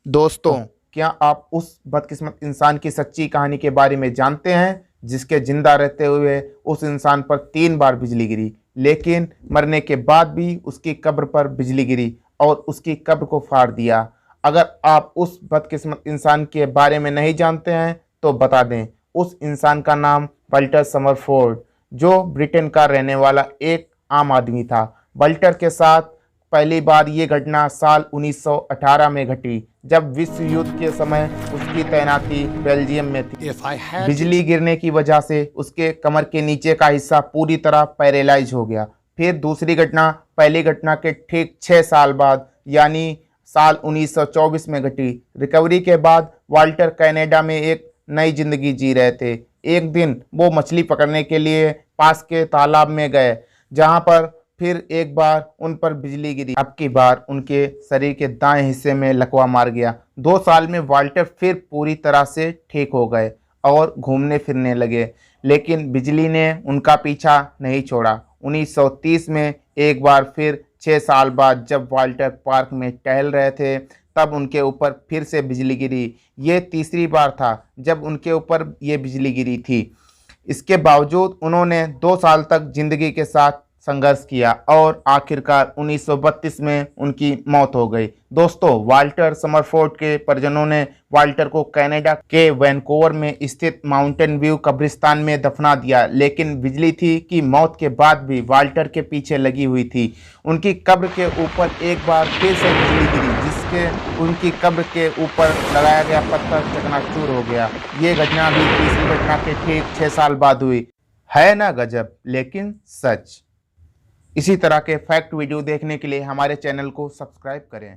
दोस्तों, क्या आप उस बदकिस्मत इंसान की सच्ची कहानी के बारे में जानते हैं जिसके जिंदा रहते हुए उस इंसान पर 3 बार बिजली गिरी, लेकिन मरने के बाद भी उसकी कब्र पर बिजली गिरी और उसकी कब्र को फाड़ दिया। अगर आप उस बदकिस्मत इंसान के बारे में नहीं जानते हैं तो बता दें, उस इंसान का नाम वल्टर समरफोर्ड, जो ब्रिटेन का रहने वाला एक आम आदमी था। वल्टर के साथ पहली बार ये घटना साल 1918 में घटी, जब विश्व युद्ध के समय उसकी तैनाती बेल्जियम में थी। बिजली गिरने की वजह से उसके कमर के नीचे का हिस्सा पूरी तरह पैरालाइज हो गया। फिर दूसरी घटना पहली घटना के ठीक 6 साल बाद यानी साल 1924 में घटी। रिकवरी के बाद वाल्टर कनाडा में एक नई जिंदगी जी रहे थे। एक दिन वो मछली पकड़ने के लिए पास के तालाब में गए, जहां पर फिर एक बार उन पर बिजली गिरी। अब की बार उनके शरीर के दाएं हिस्से में लकवा मार गया। 2 साल में वाल्टर फिर पूरी तरह से ठीक हो गए और घूमने फिरने लगे, लेकिन बिजली ने उनका पीछा नहीं छोड़ा। 1930 में एक बार फिर 6 साल बाद जब वाल्टर पार्क में टहल रहे थे, तब उनके ऊपर फिर से बिजली गिरी। ये तीसरी बार था जब उनके ऊपर ये बिजली गिरी थी। इसके बावजूद उन्होंने 2 साल तक जिंदगी के साथ संघर्ष किया और आखिरकार 1932 में उनकी मौत हो गई। दोस्तों, वाल्टर समरफोर्ड के परिजनों ने वाल्टर को कनाडा के वैनकूवर में स्थित माउंटेन व्यू कब्रिस्तान में दफना दिया, लेकिन बिजली थी कि मौत के बाद भी वाल्टर के पीछे लगी हुई थी। उनकी कब्र के ऊपर एक बार फिर से बिजली गिरी, जिसके उनकी कब्र के ऊपर लगाया गया पत्थर चकनाचूर हो गया। ये घटना भी तीसरी घटना के ठीक 6 साल बाद हुई। है ना गजब, लेकिन सच। इसी तरह के फैक्ट वीडियो देखने के लिए हमारे चैनल को सब्सक्राइब करें।